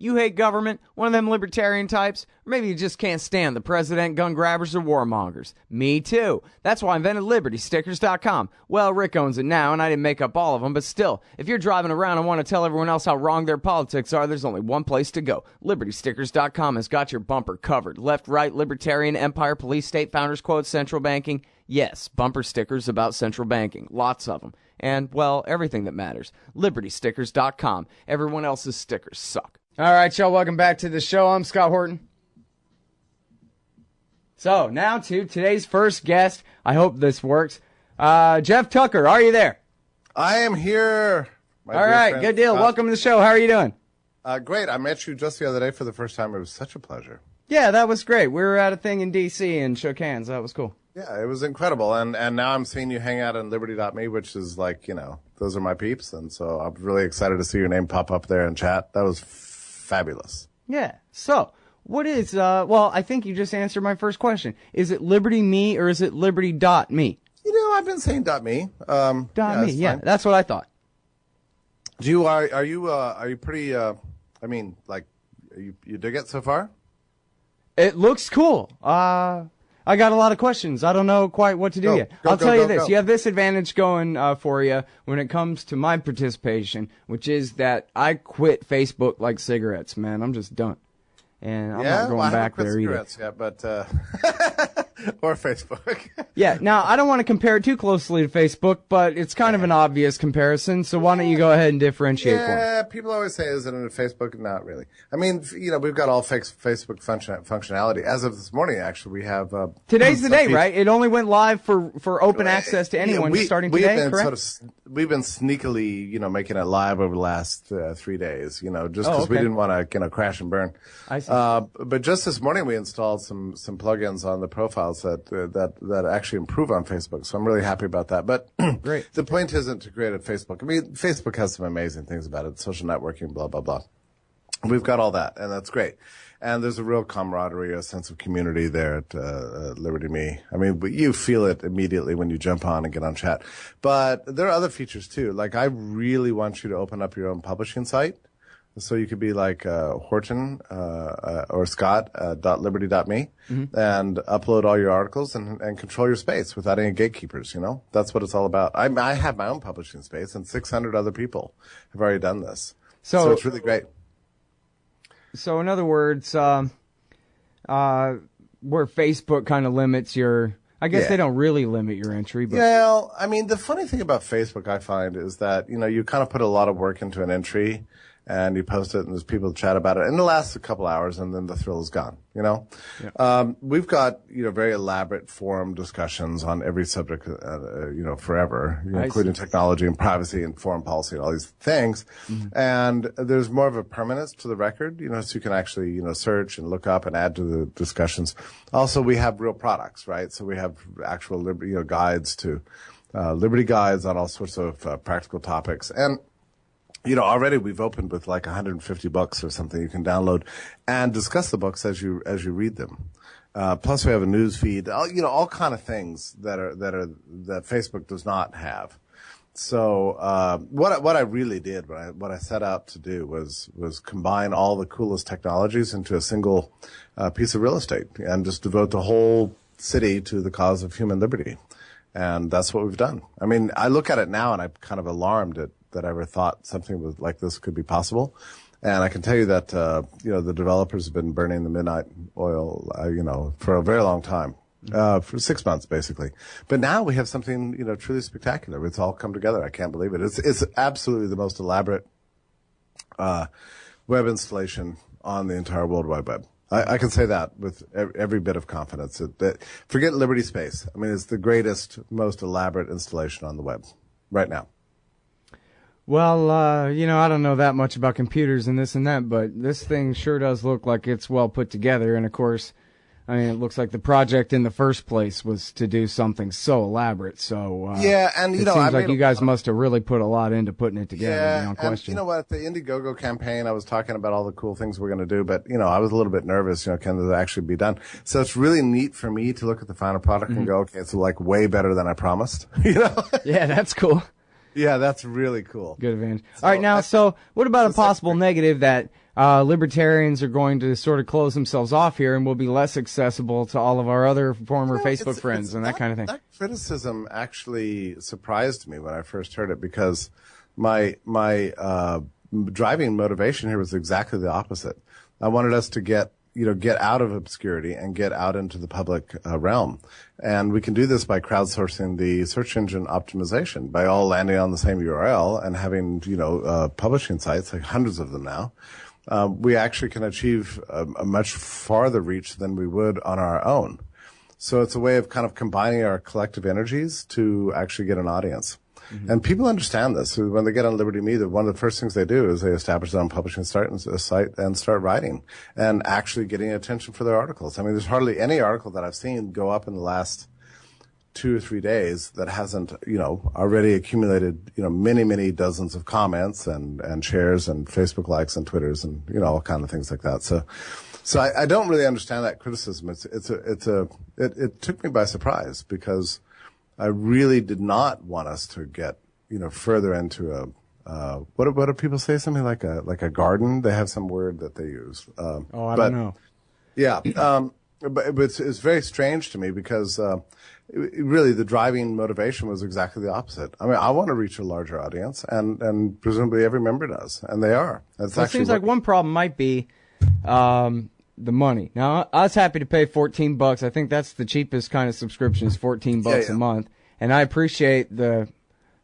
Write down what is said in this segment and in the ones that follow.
You hate government, one of them libertarian types, or maybe you just can't stand the president, gun grabbers, or warmongers. Me too. That's why I invented LibertyStickers.com. Well, Rick owns it now, and I didn't make up all of them, but still, if you're driving around and want to tell everyone else how wrong their politics are, there's only one place to go. LibertyStickers.com has got your bumper covered. Left, right, libertarian, empire, police, state, founders, quotes, central banking. Yes, bumper stickers about central banking. Lots of them. And, well, everything that matters. LibertyStickers.com. Everyone else's stickers suck. All right, y'all, welcome back to the show. I'm Scott Horton. So, now to today's first guest. I hope this works. Jeff Tucker, are you there? I am here. All right, good deal. Welcome to the show. How are you doing? Great. I met you just the other day for the first time. It was such a pleasure. Yeah, that was great. We were at a thing in D.C. and shook hands. That was cool. Yeah, it was incredible. And now I'm seeing you hang out on Liberty.me, which is like, those are my peeps. And so I'm really excited to see your name pop up there and chat. That was fabulous. Yeah. So, what is, I think you just answered my first question. Is it Liberty.me or is it Liberty.me? I've been saying .me. .me, yeah, that's what I thought. Are you pretty, you dig it so far? It looks cool. I got a lot of questions. I don't know quite what to do yet. I'll tell you this. You have this advantage going for you when it comes to my participation, which is that I quit Facebook like cigarettes, man. I'm just done. And I'm not going back there either. Yeah, but or Facebook. Yeah. Now, I don't want to compare it too closely to Facebook, but it's kind of an obvious comparison. So why don't you go ahead and differentiate for me? Yeah, people always say, is it in Facebook? Not really. I mean, we've got all Facebook functionality. As of this morning, actually, we have... Today's the day, right? It only went live for open access to anyone starting today, correct? We've been sneakily, making it live over the last 3 days, just because we didn't want to, crash and burn. I see. But just this morning, we installed some plugins on the profiles that actually improve on Facebook. So I'm really happy about that. But great. The point isn't to create a Facebook. I mean, Facebook has some amazing things about it, social networking, blah, blah, blah. We've got all that, and that's great. And there's a real camaraderie, a sense of community there at Liberty.me. I mean, you feel it immediately when you jump on and get on chat. But there are other features, too. Like, I really want you to open up your own publishing site. So you could be like Horton or Scott .liberty.me and upload all your articles and control your space without any gatekeepers, That's what it's all about. I have my own publishing space, and 600 other people have already done this. So it's really great. So in other words, where Facebook kind of limits your... I guess they don't really limit your entry. But. Well, I mean, the funny thing about Facebook, I find, is that, you kind of put a lot of work into an entry, and you post it, and there's people chat about it, and it lasts a couple hours, and then the thrill is gone, Yeah. We've got, very elaborate forum discussions on every subject, forever, including technology and privacy and foreign policy and all these things. Mm-hmm. And there's more of a permanence to the record, so you can actually, search and look up and add to the discussions. Also, we have real products, right? So we have actual, guides to, Liberty guides on all sorts of practical topics. And already we've opened with like 150 books or something you can download and discuss the books as you read them. Plus we have a news feed, all kind of things that Facebook does not have. So, what I really did, what I set out to do was combine all the coolest technologies into a single, piece of real estate and just devote the whole city to the cause of human liberty. And that's what we've done. I mean, I look at it now and I'm kind of alarmed that I ever thought something like this could be possible. And I can tell you that, the developers have been burning the midnight oil, for a very long time, for 6 months, basically. But now we have something, truly spectacular. It's all come together. I can't believe it. It's absolutely the most elaborate, web installation on the entire World Wide Web. I can say that with every bit of confidence. Forget Liberty Space. I mean, it's the greatest, most elaborate installation on the web right now. Well, I don't know that much about computers and this and that, but this thing sure does look like it's well put together. And, of course, it looks like the project in the first place was to do something so elaborate. So, and, it seems like you guys must have really put a lot into putting it together. Yeah, no question. And you know what? The Indiegogo campaign, I was talking about all the cool things we're going to do, but, I was a little bit nervous, can this actually be done? So it's really neat for me to look at the final product and go, okay, it's like way better than I promised, Yeah, that's cool. Yeah, that's really cool. Good advantage. All right, now, so what about a possible negative that libertarians are going to sort of close themselves off here and will be less accessible to all of our other former Facebook friends and that kind of thing. That criticism actually surprised me when I first heard it, because my driving motivation here was exactly the opposite. I wanted us to get out of obscurity and get out into the public realm. And we can do this by crowdsourcing the search engine optimization, by all landing on the same URL and having, publishing sites, like hundreds of them now. We actually can achieve a much farther reach than we would on our own. So it's a way of kind of combining our collective energies to actually get an audience. Mm-hmm. And people understand this. So when they get on Liberty Media, one of the first things they do is they establish their own publishing site and start writing and actually getting attention for their articles. I mean, there's hardly any article that I've seen go up in the last 2 or 3 days that hasn't, already accumulated, many, many dozens of comments and shares and Facebook likes and Twitters and, all kind of things like that. So I don't really understand that criticism. It took me by surprise, because I really did not want us to get, further into what do people say? Something like a garden? They have some word that they use. I don't know. Yeah. But it's very strange to me, because, really the driving motivation was exactly the opposite. I mean, I want to reach a larger audience, and presumably every member does, and they are. It seems like one problem might be, the money. Now, I was happy to pay $14. I think that's the cheapest kind of subscription, is $14 a month. And I appreciate the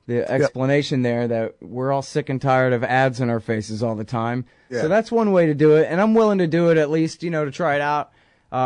explanation there that we're all sick and tired of ads in our faces all the time. Yeah. So that's one way to do it. And I'm willing to do it, at least, to try it out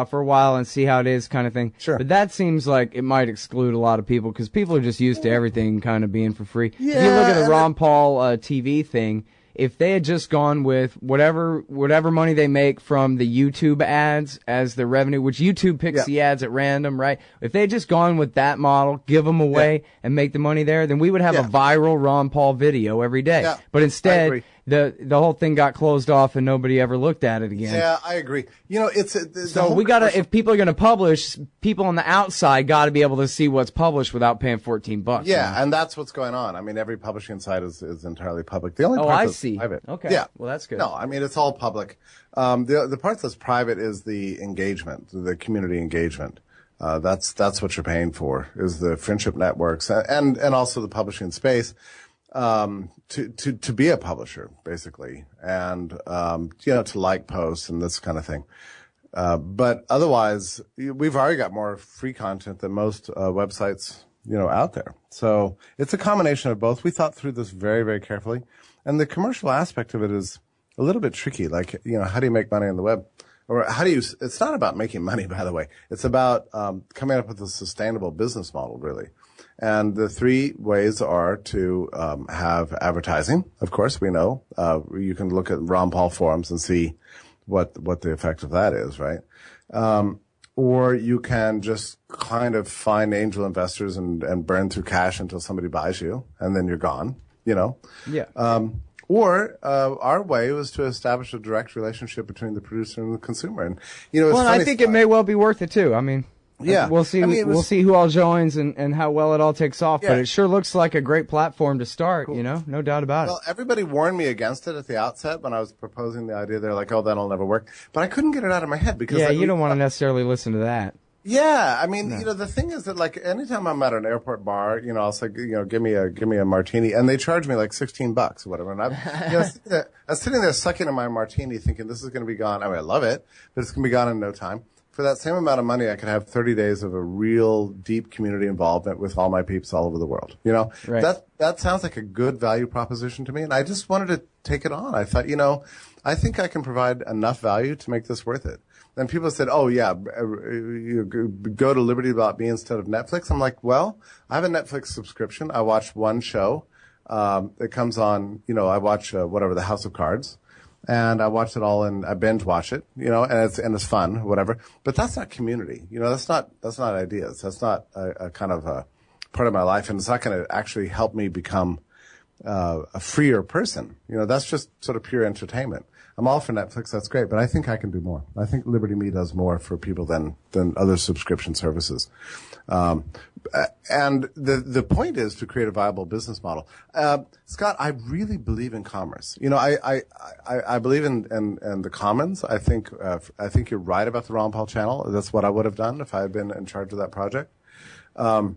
for a while and see how it is, kind of thing. Sure. But that seems like it might exclude a lot of people, because people are just used to everything kind of being for free. Yeah, if you look at the Ron Paul TV thing, if they had just gone with whatever money they make from the YouTube ads as their revenue, which YouTube picks the ads at random, right? If they had just gone with that model, give them away and make the money there, then we would have a viral Ron Paul video every day. Yeah, but instead, the whole thing got closed off and nobody ever looked at it again. Yeah, I agree. So we gotta, if people are gonna publish, people on the outside gotta be able to see what's published without paying $14. Yeah, and that's what's going on. I mean, every publishing site is entirely public. The only part that's private. Okay. Yeah. Well, that's good. No, I mean, it's all public. The part that's private is the engagement, the community engagement. That's what you're paying for, is the friendship networks and also the publishing space. To be a publisher, basically, and, to like posts and this kind of thing. But otherwise, we've already got more free content than most, websites, out there. So it's a combination of both. We thought through this very, very carefully. And the commercial aspect of it is a little bit tricky. Like, how do you make money on the web? Or it's not about making money, by the way. It's about, coming up with a sustainable business model, really. And the 3 ways are to have advertising. Of course, we know. You can look at Ron Paul forums and see what the effect of that is, right? Or you can just kind of find angel investors and burn through cash until somebody buys you, and then you're gone, Yeah. Or our way was to establish a direct relationship between the producer and the consumer. And, I think it may well be worth it, too. I mean... Yeah, we'll see. We'll see who all joins and how well it all takes off. Yeah. But it sure looks like a great platform to start. Cool. No doubt about it. Well, everybody warned me against it at the outset when I was proposing the idea. They're like, "Oh, that'll never work." But I couldn't get it out of my head because you don't want to necessarily listen to that. Yeah, I mean, the thing is that, like, anytime I'm at an airport bar, I'll say, give me a martini, and they charge me like $16 or whatever. And I was sitting there sucking on my martini, thinking this is going to be gone. I mean, I love it, but it's going to be gone in no time. For that same amount of money, I could have 30 days of a real deep community involvement with all my peeps all over the world. Right. That sounds like a good value proposition to me, and I just wanted to take it on. I thought, I think I can provide enough value to make this worth it. Then people said, "Oh yeah, you go to Liberty.me instead of Netflix." I'm like, well, I have a Netflix subscription. I watch one show. It comes on, I watch the House of Cards. And I watch it all I binge watch it, and it's fun, whatever. But that's not community. That's not ideas. That's not a kind of a part of my life. And it's not going to actually help me become a freer person. That's just sort of pure entertainment. I'm all for Netflix. That's great, but I think I can do more. I think Liberty Me does more for people than other subscription services. And the point is to create a viable business model. Scott, I really believe in commerce. I believe in the commons. I think you're right about the Ron Paul channel. That's what I would have done if I had been in charge of that project. At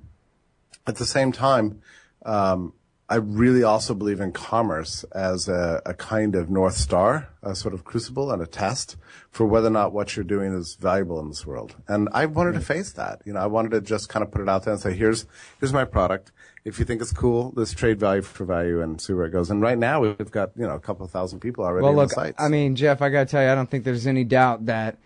the same time, I really also believe in commerce as a kind of North Star, a sort of crucible and a test for whether or not what you're doing is valuable in this world. And I wanted to face that. I wanted to just kind of put it out there and say, here's my product. If you think it's cool, let's trade value for value and see where it goes. And right now we've got, a couple of thousand people already on the sites. I mean, Jeff, I got to tell you, I don't think there's any doubt that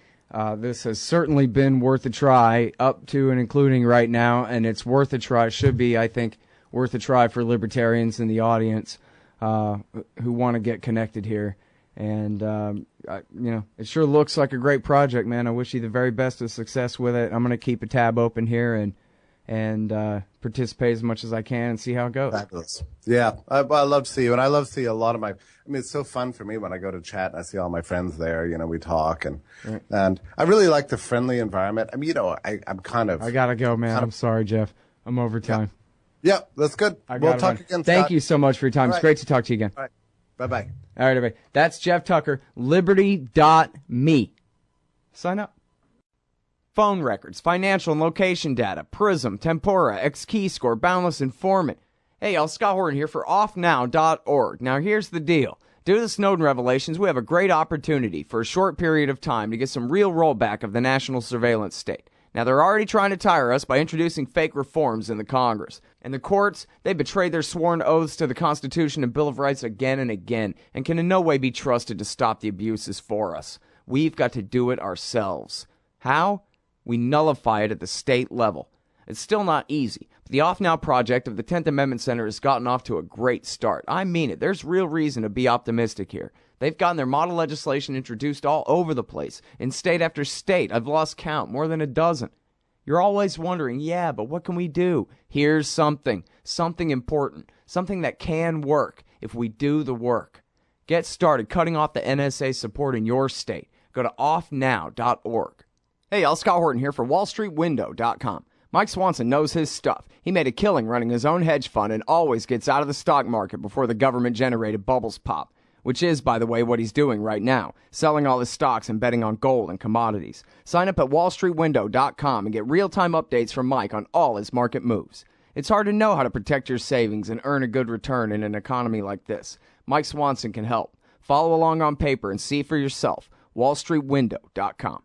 this has certainly been worth a try up to and including right now. And it's worth a try. It should be, I think, worth a try for libertarians in the audience who want to get connected here. And, it sure looks like a great project, man. I wish you the very best of success with it. I'm going to keep a tab open here and participate as much as I can and see how it goes. Fabulous. Yeah, I love to see you. And I love to see a lot of it's so fun for me when I go to chat and I see all my friends there. We talk and I really like the friendly environment. I'm kind of. I got to go, man. I'm sorry, Jeff. I'm over time. Yeah, that's good. We'll talk again, Scott. Thank you so much for your time. It's great to talk to you again. All right. Bye-bye. All right, everybody. That's Jeff Tucker, liberty.me. Sign up. Phone records, financial and location data, Prism, Tempora, X-Keyscore, Boundless Informant. Hey, y'all, Scott Horton here for offnow.org. Now, here's the deal. Due to the Snowden revelations, we have a great opportunity for a short period of time to get some real rollback of the national surveillance state. Now, they're already trying to tire us by introducing fake reforms in the Congress. And the courts, they betrayed their sworn oaths to the Constitution and Bill of Rights again and again, and can in no way be trusted to stop the abuses for us. We've got to do it ourselves. How? We nullify it at the state level. It's still not easy, but the Off Now project of the 10th Amendment Center has gotten off to a great start. I mean it. There's real reason to be optimistic here. They've gotten their model legislation introduced all over the place, in state after state. I've lost count, more than a dozen. You're always wondering, yeah, but what can we do? Here's something important, something that can work if we do the work. Get started cutting off the NSA support in your state. Go to offnow.org. Hey, y'all, Scott Horton here for wallstreetwindow.com. Mike Swanson knows his stuff. He made a killing running his own hedge fund and always gets out of the stock market before the government-generated bubbles pop. Which is, by the way, what he's doing right now, selling all his stocks and betting on gold and commodities. Sign up at wallstreetwindow.com and get real-time updates from Mike on all his market moves. It's hard to know how to protect your savings and earn a good return in an economy like this. Mike Swanson can help. Follow along on paper and see for yourself. wallstreetwindow.com.